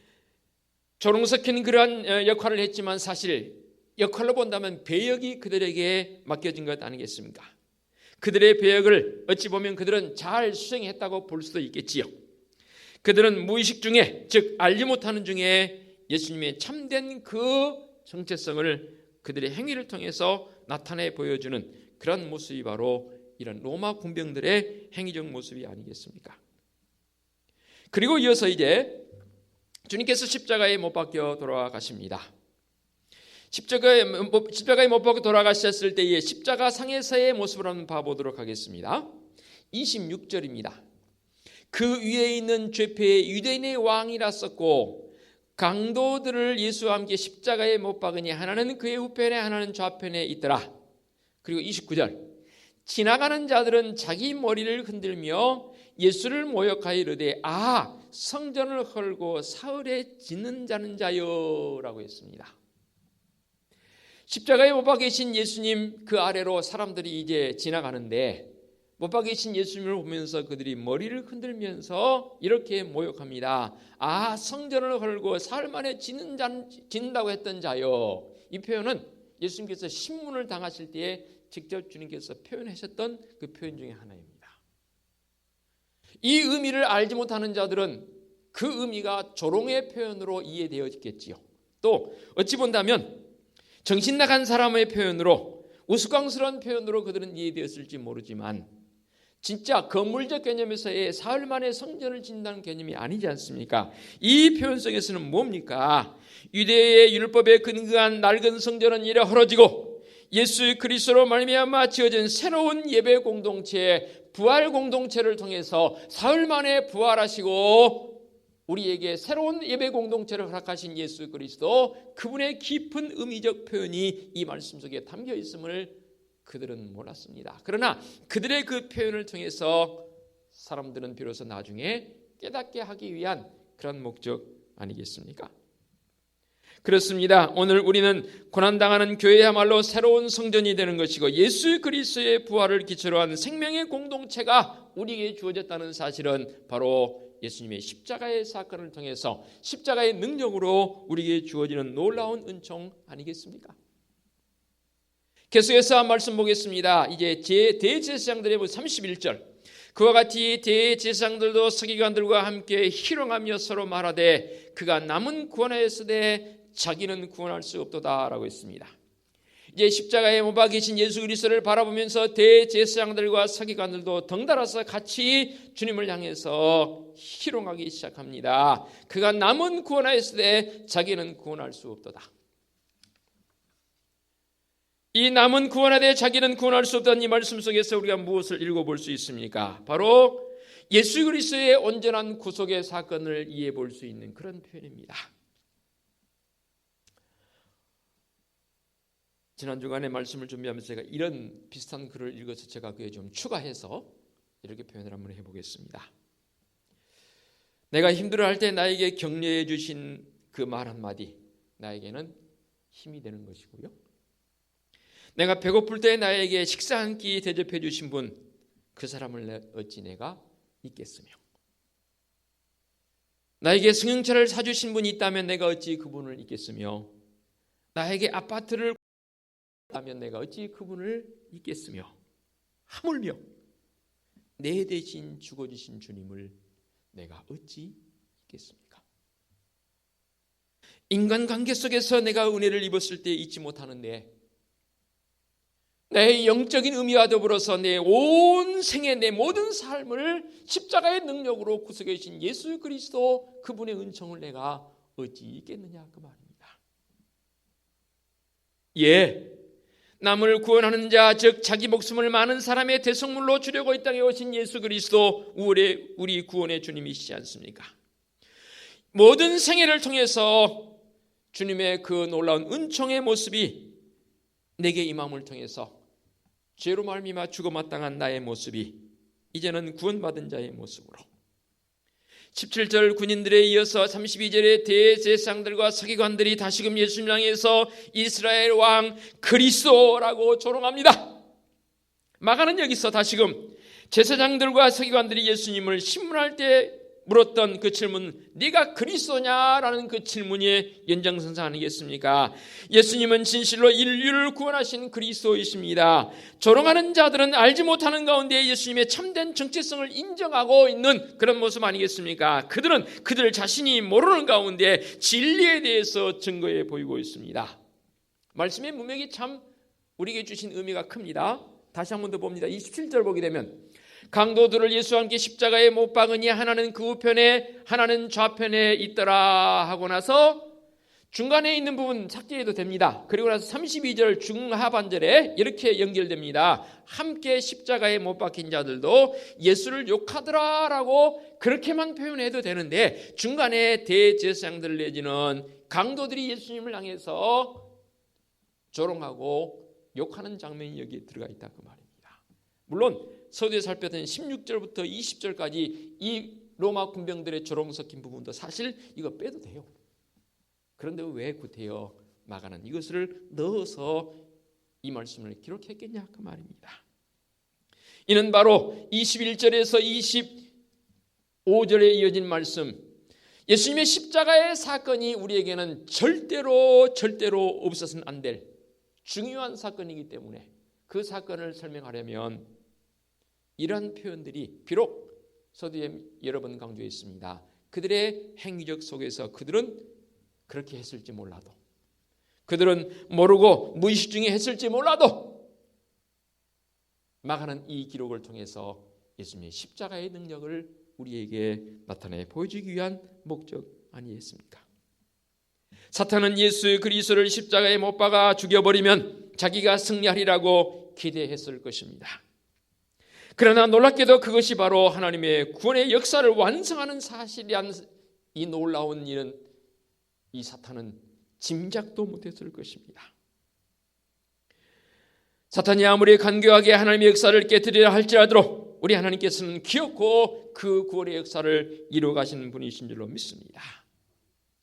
조롱 섞인 그러한 역할을 했지만 사실 역할로 본다면 배역이 그들에게 맡겨진 것 아니겠습니까? 그들의 배역을 어찌 보면 그들은 잘 수행했다고 볼 수도 있겠지요. 그들은 무의식 중에, 즉 알지 못하는 중에 예수님의 참된 그 정체성을 그들의 행위를 통해서 나타내 보여주는 그런 모습이 바로 이런 로마 군병들의 행위적 모습이 아니겠습니까? 그리고 이어서 이제 주님께서 십자가에 못 박혀 돌아가십니다. 십자가에 못 박혀 돌아가셨을 때의 십자가 상에서의 모습을 한번 봐보도록 하겠습니다. 26절입니다. 그 위에 있는 죄패에 유대인의 왕이라 썼고 강도들을 예수와 함께 십자가에 못 박으니 하나는 그의 우편에 하나는 좌편에 있더라. 그리고 29절, 지나가는 자들은 자기 머리를 흔들며 예수를 모욕하여 이르되 아 성전을 헐고 사흘에 짓는 자는 자여 라고 했습니다. 십자가에 못 박히신 예수님 그 아래로 사람들이 이제 지나가는데 못 박히신 예수님을 보면서 그들이 머리를 흔들면서 이렇게 모욕합니다. 아 성전을 헐고 사흘 만에 짓는다고 했던 자여. 이 표현은 예수님께서 신문을 당하실 때에 직접 주님께서 표현하셨던 그 표현 중에 하나입니다. 이 의미를 알지 못하는 자들은 그 의미가 조롱의 표현으로 이해되어지겠지요. 또 어찌 본다면 정신 나간 사람의 표현으로, 우스꽝스러운 표현으로 그들은 이해되었을지 모르지만 진짜 건물적 개념에서의 사흘 만에 성전을 짓는다는 개념이 아니지 않습니까? 이 표현 속에서는 뭡니까? 유대의 율법에 근거한 낡은 성전은 이래 헐어지고 예수 그리스도로 말미암아 지어진 새로운 예배 공동체, 부활 공동체를 통해서 사흘 만에 부활하시고 우리에게 새로운 예배 공동체를 허락하신 예수 그리스도, 그분의 깊은 의미적 표현이 이 말씀 속에 담겨 있음을 그들은 몰랐습니다. 그러나 그들의 그 표현을 통해서 사람들은 비로소 나중에 깨닫게 하기 위한 그런 목적 아니겠습니까? 그렇습니다. 오늘 우리는 고난당하는 교회야말로 새로운 성전이 되는 것이고 예수 그리스도의 부활을 기초로 한 생명의 공동체가 우리에게 주어졌다는 사실은 바로 예수님의 십자가의 사건을 통해서 십자가의 능력으로 우리에게 주어지는 놀라운 은총 아니겠습니까? 계속해서 한 말씀 보겠습니다. 이제 대제사장들의 31절, 그와 같이 대제사장들도 서기관들과 함께 희롱하며 서로 말하되 그가 남은 구원하였으되 자기는 구원할 수 없도다 라고 했습니다. 이제 십자가에 못 박히신 예수 그리스도를 바라보면서 대제사장들과 서기관들도 덩달아서 같이 주님을 향해서 희롱하기 시작합니다. 그가 남은 구원하였으되 자기는 구원할 수 없도다. 이 남은 구원하되 자기는 구원할 수 없다는 이 말씀 속에서 우리가 무엇을 읽어볼 수 있습니까? 바로 예수 그리스도의 온전한 구속의 사건을 이해해 볼 수 있는 그런 표현입니다. 지난 주간에 말씀을 준비하면서 제가 이런 비슷한 글을 읽어서 제가 그에 좀 추가해서 이렇게 표현을 한번 해보겠습니다. 내가 힘들어할 때 나에게 격려해 주신 그 말 한마디, 나에게는 힘이 되는 것이고요. 내가 배고플 때 나에게 식사 한 끼 대접해 주신 분, 그 사람을 어찌 내가 잊겠으며, 나에게 승용차를 사주신 분이 있다면 내가 어찌 그분을 잊겠으며, 나에게 아파트를 하면 내가 어찌 그분을 잊겠으며, 하물며 내 대신 죽어주신 주님을 내가 어찌 잊겠습니까? 인간관계 속에서 내가 은혜를 입었을 때 잊지 못하는데, 내 영적인 의미와 더불어서 내 온 생애, 내 모든 삶을 십자가의 능력으로 구속해 주신 예수 그리스도 그분의 은총을 내가 어찌 잊겠느냐 그 말입니다. 예, 남을 구원하는 자, 즉 자기 목숨을 많은 사람의 대성물로 주려고 이 땅에 오신 예수 그리스도 우리 구원의 주님이시지 않습니까? 모든 생애를 통해서 주님의 그 놀라운 은총의 모습이 내게 임함을 통해서 죄로 말미암아 죽어 마땅한 나의 모습이 이제는 구원받은 자의 모습으로, 17절 군인들에 이어서 32절의 대제사장들과 서기관들이 다시금 예수님 향해서 이스라엘 왕 그리스도라고 조롱합니다. 마가는 여기서 다시금 제사장들과 서기관들이 예수님을 신문할 때 물었던 그 질문, 네가 그리스도냐라는 그 질문의 연장선상 아니겠습니까? 예수님은 진실로 인류를 구원하신 그리스도이십니다. 조롱하는 자들은 알지 못하는 가운데 예수님의 참된 정체성을 인정하고 있는 그런 모습 아니겠습니까? 그들은 그들 자신이 모르는 가운데 진리에 대해서 증거해 보이고 있습니다. 말씀의 문맥이 참 우리에게 주신 의미가 큽니다. 다시 한 번 더 봅니다. 27절 보게 되면, 강도들을 예수와 함께 십자가에 못 박으니 하나는 그 우편에 하나는 좌편에 있더라 하고 나서 중간에 있는 부분 삭제해도 됩니다. 그리고 나서 32절 중하반절에 이렇게 연결됩니다. 함께 십자가에 못 박힌 자들도 예수를 욕하더라라고 그렇게만 표현해도 되는데, 중간에 대제사장들 내지는 강도들이 예수님을 향해서 조롱하고 욕하는 장면이 여기에 들어가 있다 그 말입니다. 물론 서두에 살펴본 16절부터 20절까지 이 로마 군병들의 조롱 섞인 부분도 사실 이거 빼도 돼요. 그런데 왜 구태여 마가는 이것을 넣어서 이 말씀을 기록했겠냐 그 말입니다. 이는 바로 21절에서 25절에 이어진 말씀, 예수님의 십자가의 사건이 우리에게는 절대로 없어서는 안 될 중요한 사건이기 때문에 그 사건을 설명하려면 이러한 표현들이 비록 서두에 여러 번 강조했습니다. 그들의 행위적 속에서 그들은 그렇게 했을지 몰라도, 그들은 모르고 무의식 중에 했을지 몰라도, 마가는 이 기록을 통해서 예수님의 십자가의 능력을 우리에게 나타내 보여주기 위한 목적 아니겠습니까? 사탄은 예수 그리스도를 십자가에 못 박아 죽여버리면 자기가 승리하리라고 기대했을 것입니다. 그러나 놀랍게도 그것이 바로 하나님의 구원의 역사를 완성하는 사실이란 이 놀라운 일은 이 사탄은 짐작도 못했을 것입니다. 사탄이 아무리 간교하게 하나님의 역사를 깨뜨리려 할지라도 우리 하나님께서는 기었고 그 구원의 역사를 이루어 가시는 분이신 줄로 믿습니다.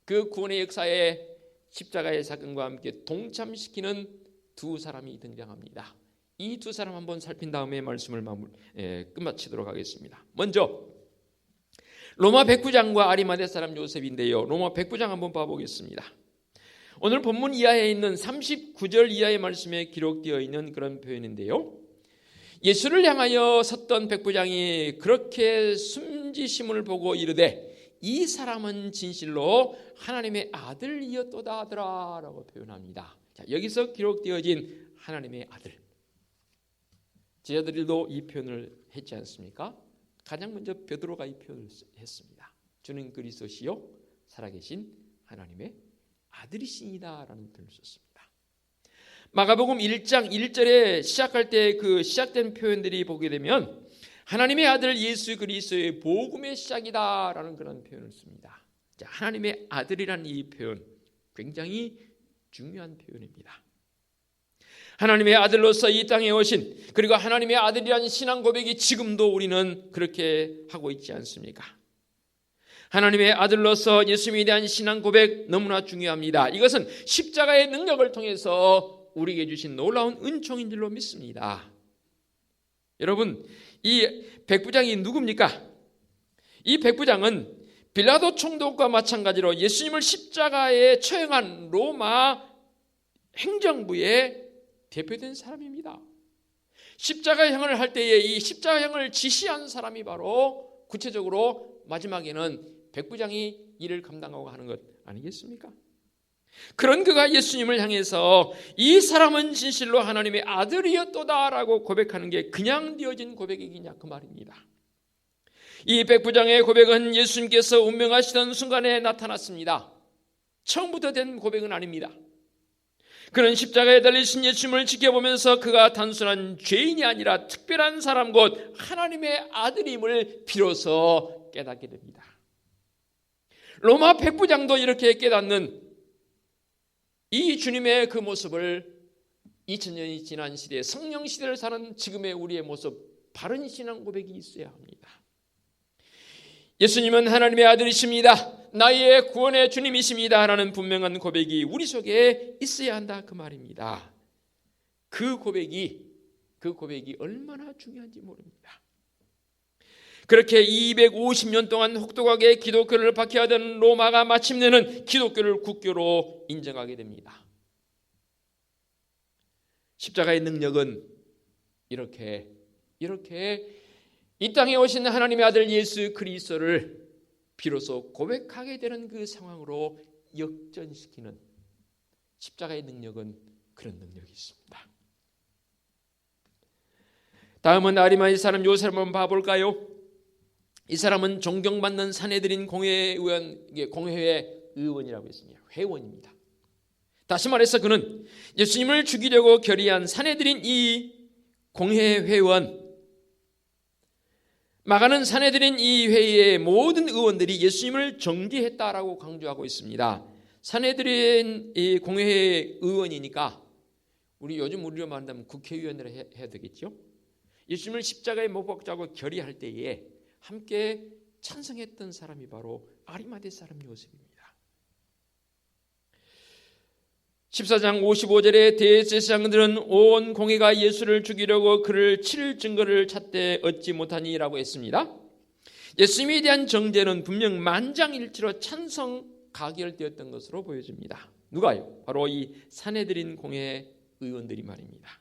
그 구원의 역사에 십자가의 사건과 함께 동참시키는 두 사람이 등장합니다. 이 두 사람 한번 살핀 다음에 말씀을 끝마치도록 하겠습니다. 먼저 로마 백부장과 아리마대 사람 요셉인데요. 로마 백부장 한번 봐보겠습니다. 오늘 본문 이하에 있는 39절 이하의 말씀에 기록되어 있는 그런 표현인데요. 예수를 향하여 섰던 백부장이 그렇게 숨지심을 보고 이르되 이 사람은 진실로 하나님의 아들이었도다 하더라 라고 표현합니다. 자, 여기서 기록되어진 하나님의 아들. 제자들도 이 표현을 했지 않습니까? 가장 먼저 베드로가 이 표현을 했습니다. 주는 그리스도시요 살아계신 하나님의 아들이시니다라는 표현을 썼습니다. 마가복음 1장 1절에 시작할 때 그 시작된 표현들이 보게 되면 하나님의 아들 예수 그리스도의 복음의 시작이다라는 그런 표현을 씁니다. 자, 하나님의 아들이라는 이 표현 굉장히 중요한 표현입니다. 하나님의 아들로서 이 땅에 오신, 그리고 하나님의 아들이라는 신앙 고백이 지금도 우리는 그렇게 하고 있지 않습니까? 하나님의 아들로서 예수님에 대한 신앙 고백 너무나 중요합니다. 이것은 십자가의 능력을 통해서 우리에게 주신 놀라운 은총인 줄로 믿습니다. 여러분, 이 백부장이 누굽니까? 이 백부장은 빌라도 총독과 마찬가지로 예수님을 십자가에 처형한 로마 행정부의 대표된 사람입니다. 십자가형을 할 때에 이 십자가형을 지시한 사람이 바로 구체적으로 마지막에는 백부장이 이를 감당하고 하는 것 아니겠습니까? 그런 그가 예수님을 향해서 이 사람은 진실로 하나님의 아들이었도다라고 고백하는 게 그냥 되어진 고백이냐 그 말입니다. 이 백부장의 고백은 예수님께서 운명하시던 순간에 나타났습니다. 처음부터 된 고백은 아닙니다. 그는 십자가에 달리신 예수님을 지켜보면서 그가 단순한 죄인이 아니라 특별한 사람 곧 하나님의 아들임을 비로소 깨닫게 됩니다. 로마 백부장도 이렇게 깨닫는 이 주님의 그 모습을 2000년이 지난 시대에 성령 시대를 사는 지금의 우리의 모습, 바른 신앙 고백이 있어야 합니다. 예수님은 하나님의 아들이십니다. 나의 구원의 주님이십니다. 라는 분명한 고백이 우리 속에 있어야 한다 그 말입니다. 그 고백이 얼마나 중요한지 모릅니다. 그렇게 250년 동안 혹독하게 기독교를 박해하던 로마가 마침내는 기독교를 국교로 인정하게 됩니다. 십자가의 능력은 이렇게 이 땅에 오신 하나님의 아들 예수 그리스도를 비로소 고백하게 되는 그 상황으로 역전시키는 십자가의 능력은 그런 능력이 있습니다. 다음은 아리마의 사람 요셉을 한번 봐볼까요? 이 사람은 존경받는 산헤드린 공회의 의원이라고 했습니다. 회원입니다. 다시 말해서 그는 예수님을 죽이려고 결의한 산헤드린 이 공회 회원, 마가는 산헤드린 이 회의의 모든 의원들이 예수님을 정죄했다라고 강조하고 있습니다. 산헤드린 이 공회의 의원이니까 요즘 우리로 말한다면 국회의원을 해야 되겠죠. 예수님을 십자가에 못 박자고 결의할 때에 함께 찬성했던 사람이 바로 아리마대 사람 요셉입니다. 14장 55절에 대제사장들은 온 공회가 예수를 죽이려고 그를 치를 증거를 찾되 얻지 못하니라고 했습니다. 예수님에 대한 정죄는 분명 만장일치로 찬성 가결되었던 것으로 보여집니다. 누가요? 바로 이 산헤드린 공회 의원들이 말입니다.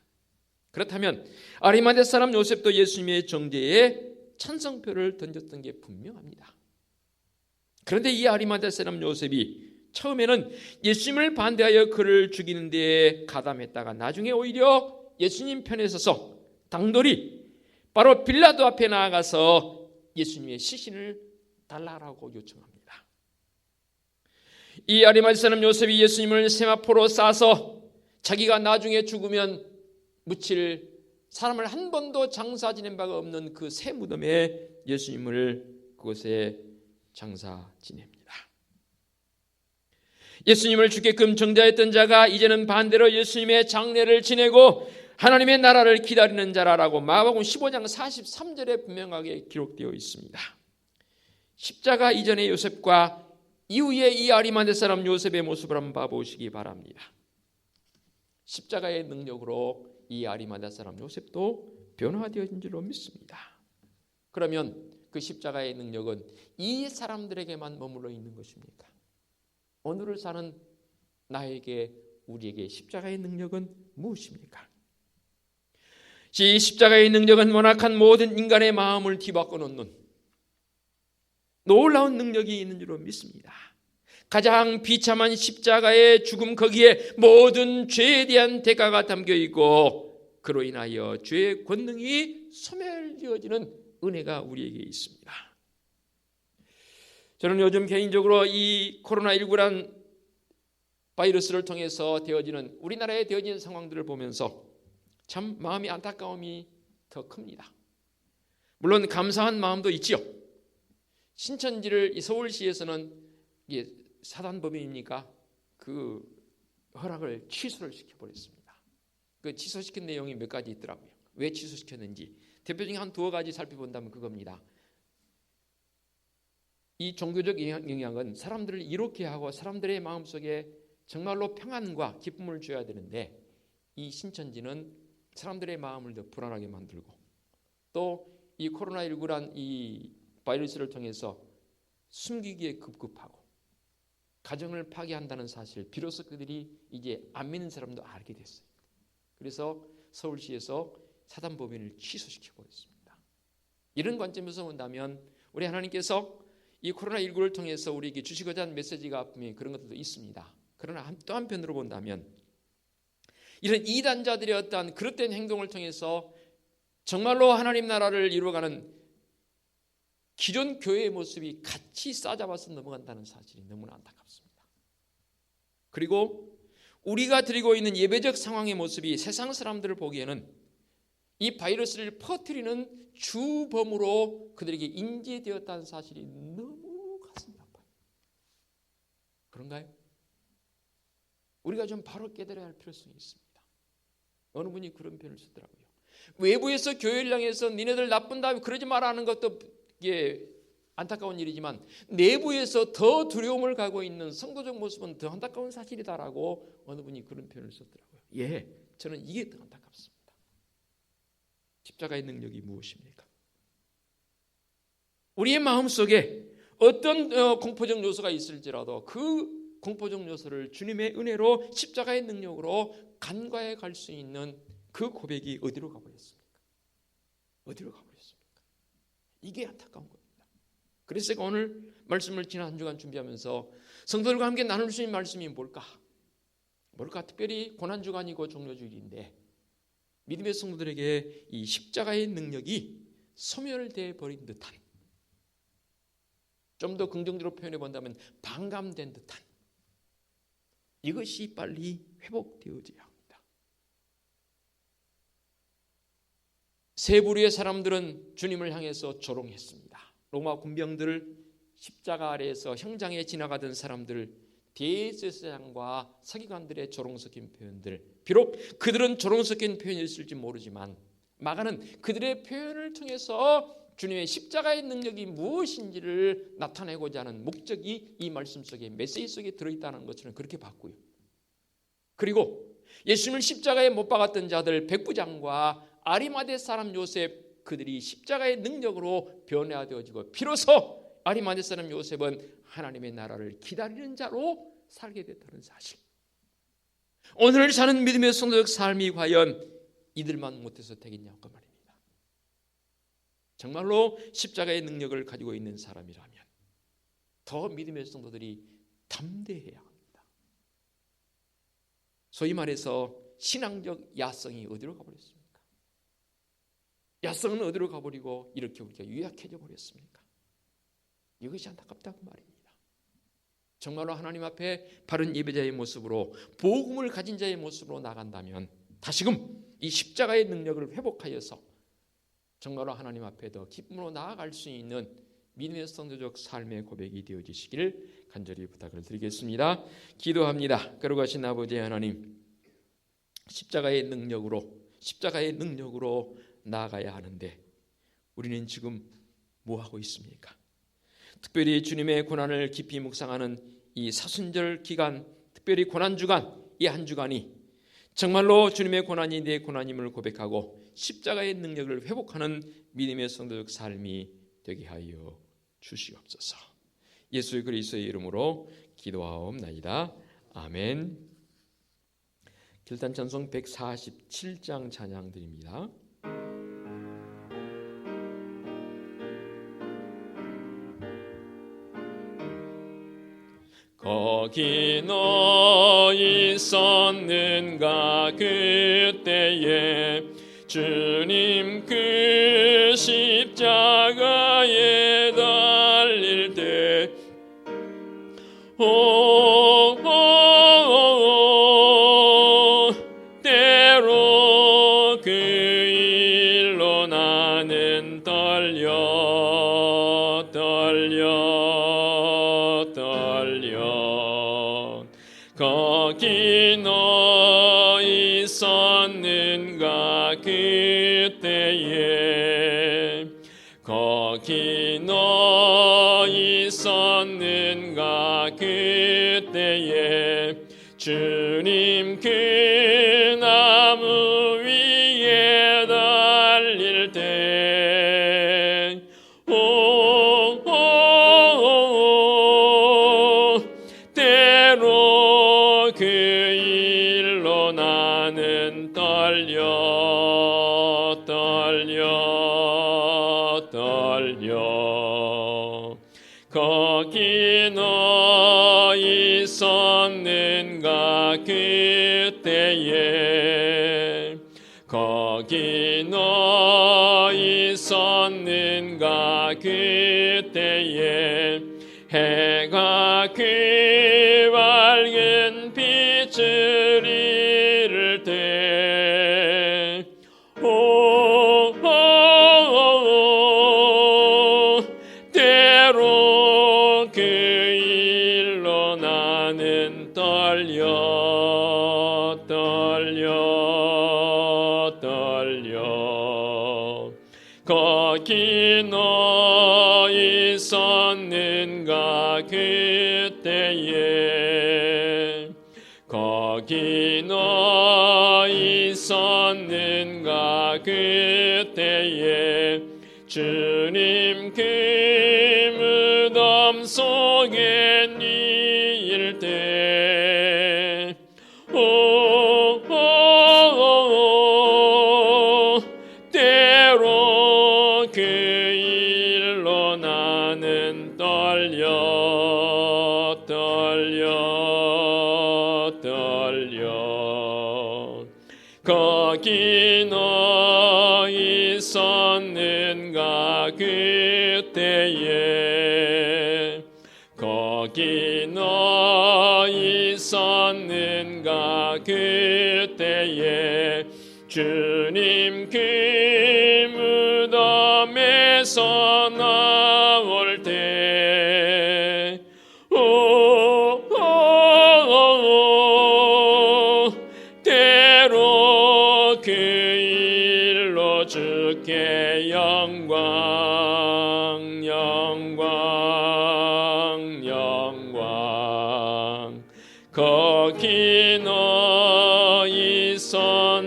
그렇다면 아리마대 사람 요셉도 예수님의 정죄에 찬성표를 던졌던 게 분명합니다. 그런데 이 아리마대 사람 요셉이 처음에는 예수님을 반대하여 그를 죽이는 데에 가담했다가 나중에 오히려 예수님 편에 서서 당돌이 바로 빌라도 앞에 나아가서 예수님의 시신을 달라고 요청합니다. 이 아리마대 사람 요셉이 예수님을 세마포로 싸서 자기가 나중에 죽으면 묻힐 사람을 한 번도 장사 지낸 바가 없는 그 새 무덤에 예수님을 그곳에 장사 지냅니다. 예수님을 죽게끔 정죄했던 자가 이제는 반대로 예수님의 장례를 지내고 하나님의 나라를 기다리는 자라라고 마가복음 15장 43절에 분명하게 기록되어 있습니다. 십자가 이전의 요셉과 이후의 이 아리마대 사람 요셉의 모습을 한번 봐보시기 바랍니다. 십자가의 능력으로 이 아리마대 사람 요셉도 변화되어진 줄로 믿습니다. 그러면 그 십자가의 능력은 이 사람들에게만 머물러 있는 것입니까? 오늘을 사는 나에게, 우리에게 십자가의 능력은 무엇입니까? 이 십자가의 능력은 완악한 모든 인간의 마음을 뒤바꿔 놓는 놀라운 능력이 있는 줄로 믿습니다. 가장 비참한 십자가의 죽음, 거기에 모든 죄에 대한 대가가 담겨 있고 그로 인하여 죄의 권능이 소멸되어지는 은혜가 우리에게 있습니다. 저는 요즘 개인적으로 이 코로나19란 바이러스를 통해서 되어지는 우리나라에 되어지는 상황들을 보면서 참 마음이 안타까움이 더 큽니다. 물론 감사한 마음도 있지요. 신천지를 서울시에서는 이게 사단법인이니까 그 허락을 취소를 시켜버렸습니다. 그 취소시킨 내용이 몇 가지 있더라고요. 왜 취소시켰는지 대표적인 한 두어 가지 살펴본다면 그겁니다. 이 종교적 영향은 사람들을 이롭게 하고 사람들의 마음속에 정말로 평안과 기쁨을 줘야 되는데 이 신천지는 사람들의 마음을 더 불안하게 만들고 또 이 코로나19란 이 바이러스를 통해서 숨기기에 급급하고 가정을 파괴한다는 사실 비로소 그들이 이제 안 믿는 사람도 알게 됐어요. 그래서 서울시에서 사단법인을 취소시켜버렸습니다. 이런 관점에서 본다면 우리 하나님께서 이 코로나19를 통해서 우리에게 주시고자 하는 메시지가 분명히 그런 것들도 있습니다. 그러나 또 한편으로 본다면 이런 이단자들의 어떠한 그릇된 행동을 통해서 정말로 하나님 나라를 이루어가는 기존 교회의 모습이 같이 싸잡아서 넘어간다는 사실이 너무나 안타깝습니다. 그리고 우리가 드리고 있는 예배적 상황의 모습이 세상 사람들을 보기에는 이 바이러스를 퍼뜨리는 주범으로 그들에게 인지되었다는 사실이 너무 가슴이 아파요. 그런가요? 우리가 좀 바로 깨달아야 할 필요성이 있습니다. 어느 분이 그런 표현을 쓰더라고요. 외부에서 교회를 향해서 니네들 나쁜다 그러지 마라 하는 것도 안타까운 일이지만 내부에서 더 두려움을 가고 있는 성도적 모습은 더 안타까운 사실이다라고 어느 분이 그런 표현을 썼더라고요. 예, 저는 이게 더 안타깝습니다. 십자가의 능력이 무엇입니까? 우리의 마음속에 어떤 공포적 요소가 있을지라도 그 공포적 요소를 주님의 은혜로 십자가의 능력으로 간과해 갈 수 있는 그 고백이 어디로 가버렸습니까? 어디로 가버렸습니까? 이게 안타까운 겁니다. 그래서 제가 오늘 말씀을 지난 한 주간 준비하면서 성도들과 함께 나눌 수 있는 말씀이 뭘까? 특별히 고난주간이고 종료주일인데 믿음의 성도들에게 이 십자가의 능력이 소멸되어 버린 듯한, 좀 더 긍정적으로 표현해 본다면 반감된 듯한, 이것이 빨리 회복되어져야 합니다. 세 부류의 사람들은 주님을 향해서 조롱했습니다. 로마 군병들을 십자가 아래에서 형장에 지나가던 사람들, 대제사장과 서기관들의 조롱 섞인 표현들, 비록 그들은 조롱 섞인 표현이었을지 모르지만 마가는 그들의 표현을 통해서 주님의 십자가의 능력이 무엇인지를 나타내고자 하는 목적이 이 말씀 속에, 메시지 속에 들어있다는 것처럼 그렇게 봤고요. 그리고 예수님을 십자가에 못 박았던 자들 백부장과 아리마대 사람 요셉, 그들이 십자가의 능력으로 변화되어지고 비로소 아리마대 사람 요셉은 하나님의 나라를 기다리는 자로 살게 됐다는 사실. 오늘 사는 믿음의 성도적 삶이 과연 이들만 못해서 되겠냐고 말입니다. 정말로 십자가의 능력을 가지고 있는 사람이라면 더 믿음의 성도들이 담대해야 합니다. 소위 말해서 신앙적 야성이 어디로 가버렸습니까? 야성은 어디로 가버리고 이렇게 우리가 유약해져 버렸습니까? 이것이 안타깝다고 말입니다. 정말로 하나님 앞에 바른 예배자의 모습으로, 복음을 가진 자의 모습으로 나간다면 다시금 이 십자가의 능력을 회복하여서 정말로 하나님 앞에 더 기쁨으로 나아갈 수 있는 믿음의 성도적 삶의 고백이 되어지시기를 간절히 부탁을 드리겠습니다. 기도합니다. 거룩하신 아버지 하나님, 십자가의 능력으로 나아가야 하는데 우리는 지금 뭐 하고 있습니까? 특별히 주님의 고난을 깊이 묵상하는 이 사순절 기간, 특별히 고난주간, 이 한 주간이 정말로 주님의 고난이 내 고난임을 고백하고 십자가의 능력을 회복하는 믿음의 성도적 삶이 되게 하여 주시옵소서. 예수 그리스도의 이름으로 기도하옵나이다. 아멘. 길단 찬송 147장 찬양 드립니다. 거기 너 있었는가 그때에 주님 그 십자가에 달릴 때 때로 그 일로 나는 떨려 거기 너 있었는가 그때에 거기 너 있었는가 그때에 주님 그 나무 위에 달릴 때 때로 그 일로 나는 떨려 거기 너 있었는가 그때에 거기 너 있었는가 그때에 해가 그 밝은 빛을 잃을 때 때로 그 일로 나는 떨려 거기 너 있었는가 그때에 거기 너 있었는가 그때에 주님 그 무덤 속에 뉘일 때 때로 그 일로 나는 떨려 거기 너 있었는가 그때에 거기 너 있었는가 그때에 주님 그 무덤에서 나올 때 때로 그 일로 주께 영광 거기 너 있었는가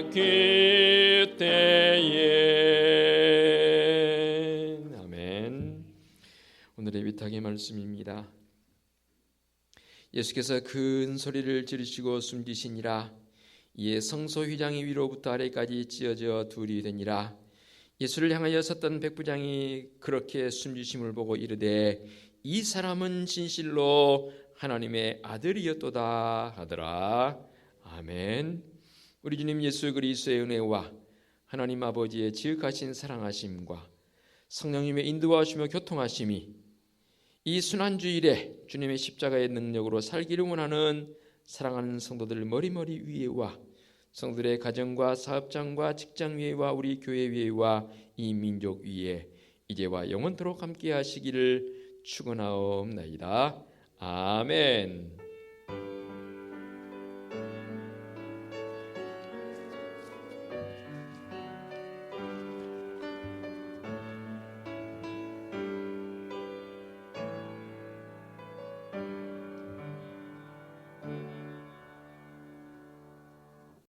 그때에. 아멘. 오늘의 위탁의 말씀입니다. 예수께서 큰 소리를 지르시고 숨지시니라. 이에 성소 휘장이 위로부터 아래까지 찢어져 둘이 되니라. 예수를 향하여 섰던 백부장이 그렇게 숨지심을 보고 이르되 이 사람은 진실로 하나님의 아들이었도다 하더라. 아멘. 우리 주님 예수 그리스도의 은혜와 하나님 아버지의 지극하신 사랑하심과 성령님의 인도하시며 교통하심이 이 순환주일에 주님의 십자가의 능력으로 살기를 원하는 사랑하는 성도들 머리머리 위에와 성도들의 가정과 사업장과 직장 위에와 우리 교회 위에와 이 민족 위에 이제와 영원토록 함께 하시기를 축원하옵나이다. 아멘.